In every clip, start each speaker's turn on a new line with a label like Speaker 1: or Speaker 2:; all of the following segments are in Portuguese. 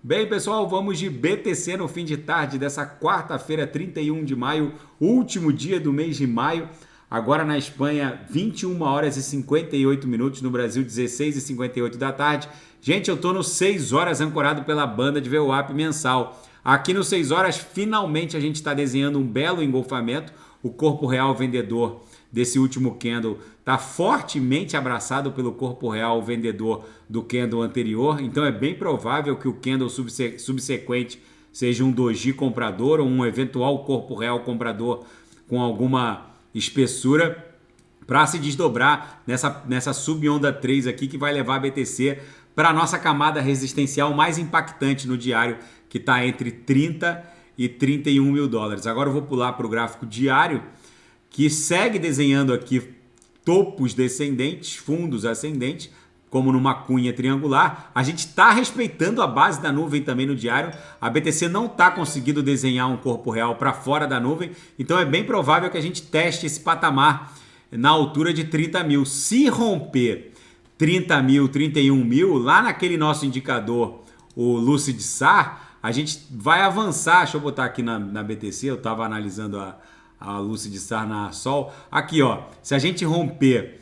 Speaker 1: Bem, pessoal, vamos de BTC no fim de tarde dessa quarta-feira, 31 de maio, último dia do mês de maio. Agora na Espanha, 21 horas e 58 minutos, no Brasil, 16 e 58 da tarde. Gente, eu tô no 6 horas ancorado pela banda de VWAP mensal. Aqui no 6 horas, finalmente a gente está desenhando um belo engolfamento. O corpo real vendedor desse último candle está fortemente abraçado pelo corpo real vendedor do candle anterior, então é bem provável que o candle subsequente seja um doji comprador ou um eventual corpo real comprador com alguma espessura para se desdobrar nessa subonda 3 aqui que vai levar a BTC para a nossa camada resistencial mais impactante no diário, que está entre 30 e 31 mil dólares. Agora eu vou pular para o gráfico diário, que segue desenhando aqui topos descendentes, fundos ascendentes, como numa cunha triangular. A gente está respeitando a base da nuvem também no diário. A BTC não está conseguindo desenhar um corpo real para fora da nuvem, então é bem provável que a gente teste esse patamar na altura de 30 mil. Se romper 30 mil, 31 mil, lá naquele nosso indicador, o Lucid SAR, a gente vai avançar. Deixa eu botar aqui na BTC, eu estava analisando a Lucid SAR na Sol. Aqui, ó, se a gente romper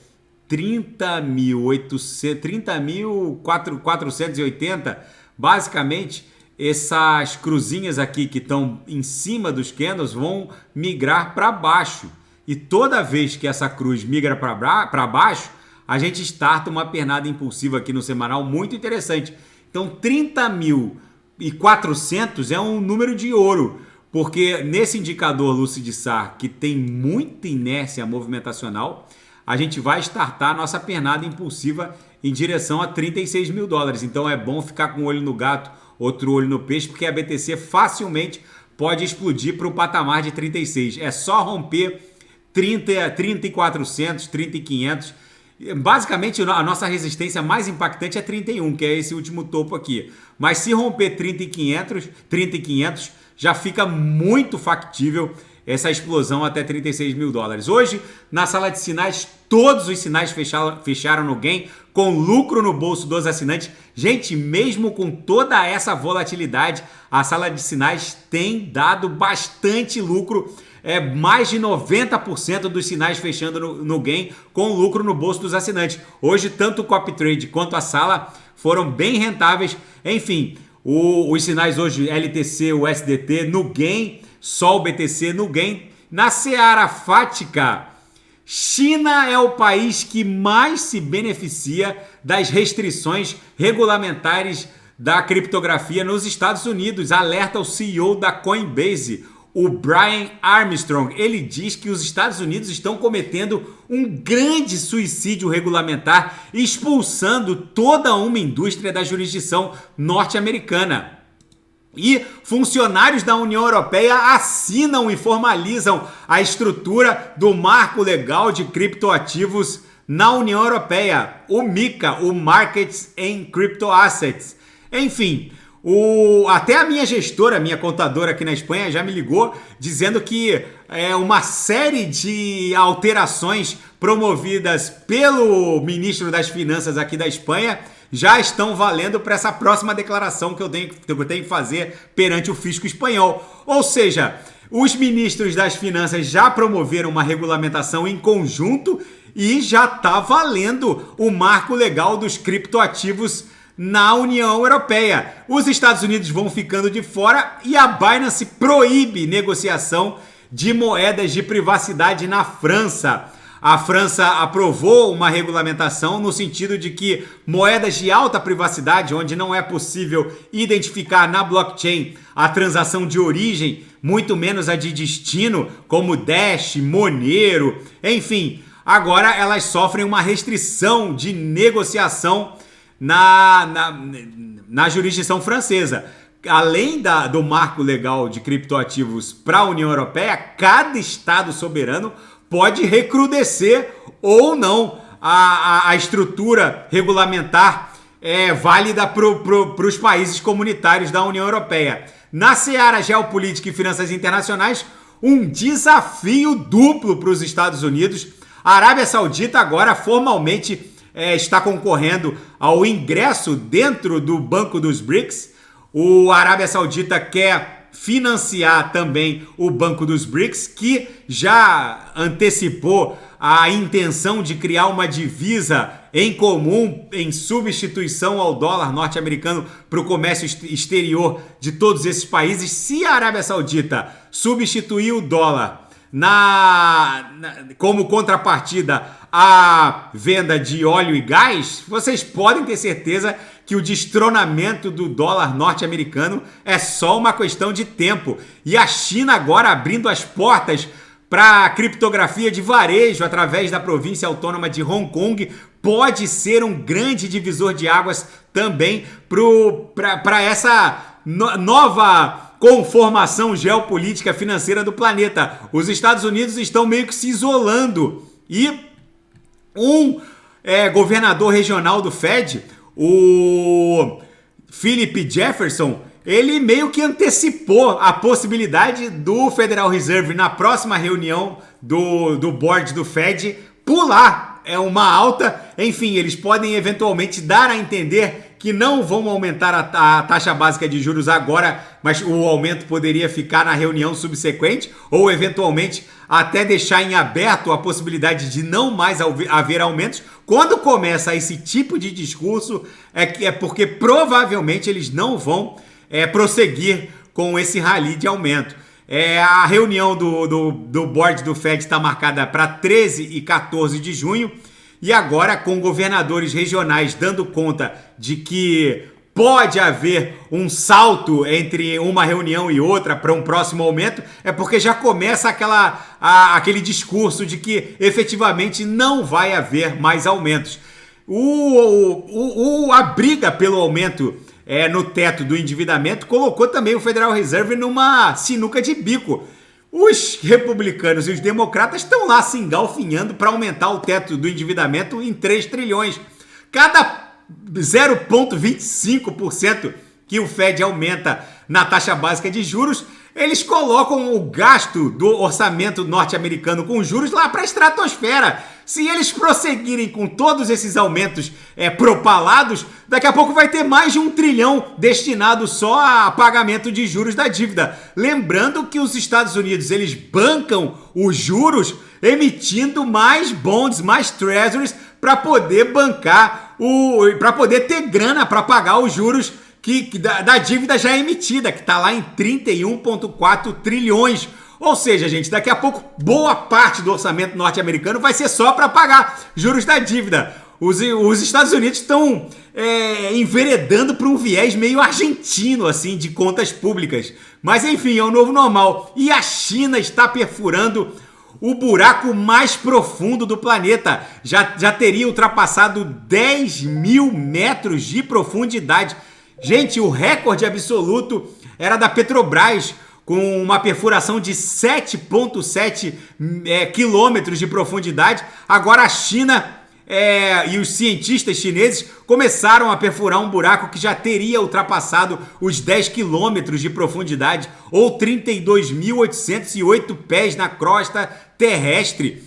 Speaker 1: 30.480, basicamente essas cruzinhas aqui que estão em cima dos candles vão migrar para baixo. E toda vez que essa cruz migra para baixo, a gente starta uma pernada impulsiva aqui no semanal muito interessante. Então 30.400 é um número de ouro, porque nesse indicador Lucid SAR, que tem muita inércia movimentacional, a gente vai startar a nossa pernada impulsiva em direção a 36 mil dólares. Então é bom ficar com um olho no gato, outro olho no peixe, porque a BTC facilmente pode explodir para o patamar de 36. É só romper 30.400, 30.500. Basicamente, a nossa resistência mais impactante é 31, que é esse último topo aqui. Mas se romper 30.500, já fica muito factível essa explosão até 36 mil dólares. Hoje, na sala de sinais, todos os sinais fecharam no gain, com lucro no bolso dos assinantes. Gente, mesmo com toda essa volatilidade, a sala de sinais tem dado bastante lucro. Mais de 90% dos sinais fechando no gain, com lucro no bolso dos assinantes. Hoje, tanto o copy trade quanto a sala foram bem rentáveis. Enfim, os sinais hoje, LTC, o SDT no gain, Sol BTC no gain. Na seara fática, China é o país que mais se beneficia das restrições regulamentares da criptografia nos Estados Unidos, alerta o CEO da Coinbase, o Brian Armstrong. Ele diz que os Estados Unidos estão cometendo um grande suicídio regulamentar, expulsando toda uma indústria da jurisdição norte-americana. E funcionários da União Europeia assinam e formalizam a estrutura do marco legal de criptoativos na União Europeia, o MiCA, o Markets in Crypto Assets. Enfim, até a minha gestora, minha contadora aqui na Espanha, já me ligou dizendo que uma série de alterações promovidas pelo ministro das Finanças aqui da Espanha já estão valendo para essa próxima declaração que eu tenho que fazer perante o fisco espanhol. Ou seja, os ministros das Finanças já promoveram uma regulamentação em conjunto e já está valendo o marco legal dos criptoativos na União Europeia. Os Estados Unidos vão ficando de fora e a Binance proíbe negociação de moedas de privacidade na França. A França aprovou uma regulamentação no sentido de que moedas de alta privacidade, onde não é possível identificar na blockchain a transação de origem, muito menos a de destino, como Dash, Monero, enfim, agora elas sofrem uma restrição de negociação na jurisdição francesa. Além do marco legal de criptoativos para a União Europeia, cada estado soberano pode recrudescer ou não a estrutura regulamentar válida para os países comunitários da União Europeia. Na seara geopolítica e finanças internacionais, um desafio duplo para os Estados Unidos. A Arábia Saudita agora formalmente está concorrendo ao ingresso dentro do Banco dos BRICS. A Arábia Saudita quer financiar também o Banco dos BRICS, que já antecipou a intenção de criar uma divisa em comum em substituição ao dólar norte-americano para o comércio exterior de todos esses países. Se a Arábia Saudita substituir o dólar como contrapartida à venda de óleo e gás, vocês podem ter certeza que o destronamento do dólar norte-americano é só uma questão de tempo. E a China agora abrindo as portas para a criptografia de varejo através da província autônoma de Hong Kong pode ser um grande divisor de águas também para essa nova conformação geopolítica financeira do planeta. Os Estados Unidos estão meio que se isolando e um governador regional do Fed, o Philip Jefferson, ele meio que antecipou a possibilidade do Federal Reserve na próxima reunião do board do Fed pular uma alta. Enfim, eles podem eventualmente dar a entender que não vão aumentar a taxa básica de juros agora, mas o aumento poderia ficar na reunião subsequente, ou eventualmente até deixar em aberto a possibilidade de não mais haver aumentos. Quando começa esse tipo de discurso, é porque provavelmente eles não vão prosseguir com esse rally de aumento. A reunião do board do Fed está marcada para 13 e 14 de junho, e agora com governadores regionais dando conta de que pode haver um salto entre uma reunião e outra para um próximo aumento, é porque já começa aquele discurso de que efetivamente não vai haver mais aumentos. A briga pelo aumento no teto do endividamento colocou também o Federal Reserve numa sinuca de bico. Os republicanos e os democratas estão lá se engalfinhando para aumentar o teto do endividamento em 3 trilhões. Cada 0,25% que o Fed aumenta na taxa básica de juros, eles colocam o gasto do orçamento norte-americano com juros lá para a estratosfera. Se eles prosseguirem com todos esses aumentos propalados, daqui a pouco vai ter mais de 1 trilhão destinado só a pagamento de juros da dívida. Lembrando que os Estados Unidos, eles bancam os juros emitindo mais bonds, mais treasuries para poder bancar, para poder ter grana para pagar os juros da dívida já emitida, que está lá em 31,4 trilhões. Ou seja, gente, daqui a pouco boa parte do orçamento norte-americano vai ser só para pagar juros da dívida. Os Estados Unidos estão enveredando para um viés meio argentino, assim, de contas públicas. Mas enfim, é o novo normal. E a China está perfurando o buraco mais profundo do planeta. Já teria ultrapassado 10 mil metros de profundidade. Gente, o recorde absoluto era da Petrobras, com uma perfuração de 7,7 quilômetros de profundidade. Agora a China e os cientistas chineses começaram a perfurar um buraco que já teria ultrapassado os 10 quilômetros de profundidade, ou 32.808 pés na crosta terrestre.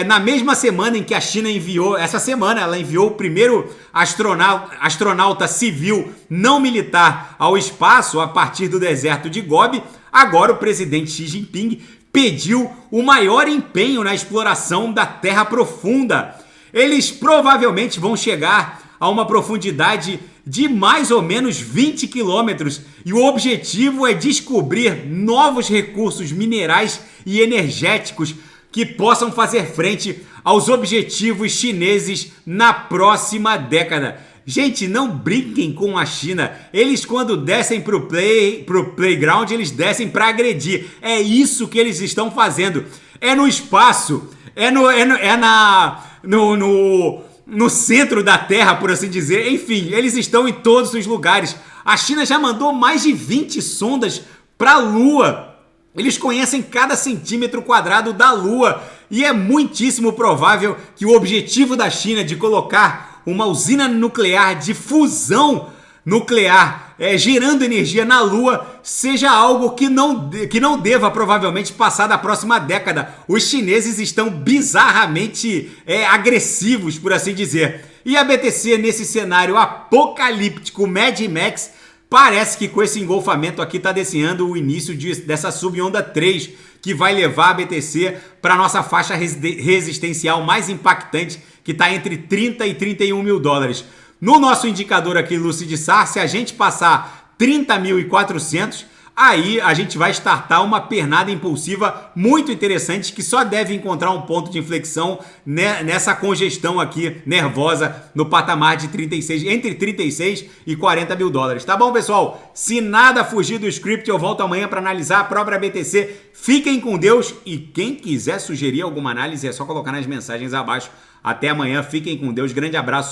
Speaker 1: Na mesma semana em que a China enviou, ela enviou o primeiro astronauta civil não militar ao espaço a partir do deserto de Gobi. Agora o presidente Xi Jinping pediu o maior empenho na exploração da Terra profunda. Eles provavelmente vão chegar a uma profundidade de mais ou menos 20 quilômetros, e o objetivo é descobrir novos recursos minerais e energéticos que possam fazer frente aos objetivos chineses na próxima década. Gente, não brinquem com a China. Eles, quando descem pro playground, eles descem para agredir. É isso que eles estão fazendo. É no espaço, no centro da Terra, por assim dizer. Enfim, eles estão em todos os lugares. A China já mandou mais de 20 sondas para a Lua. Eles conhecem cada centímetro quadrado da Lua, e é muitíssimo provável que o objetivo da China de colocar uma usina nuclear de fusão nuclear gerando energia na Lua seja algo que não deva provavelmente passar da próxima década. Os chineses estão bizarramente agressivos, por assim dizer. E a BTC, nesse cenário apocalíptico Mad Max, Parece que com esse engolfamento aqui está desenhando o início dessa subonda 3, que vai levar a BTC para a nossa faixa resistencial mais impactante, que está entre 30 e 31 mil dólares. No nosso indicador aqui, Lucidisar, se a gente passar 30.400, aí a gente vai startar uma pernada impulsiva muito interessante que só deve encontrar um ponto de inflexão nessa congestão aqui nervosa no patamar de 36, entre 36 e 40 mil dólares. Tá bom, pessoal? Se nada fugir do script, eu volto amanhã para analisar a própria BTC. Fiquem com Deus e quem quiser sugerir alguma análise é só colocar nas mensagens abaixo. Até amanhã, fiquem com Deus, grande abraço.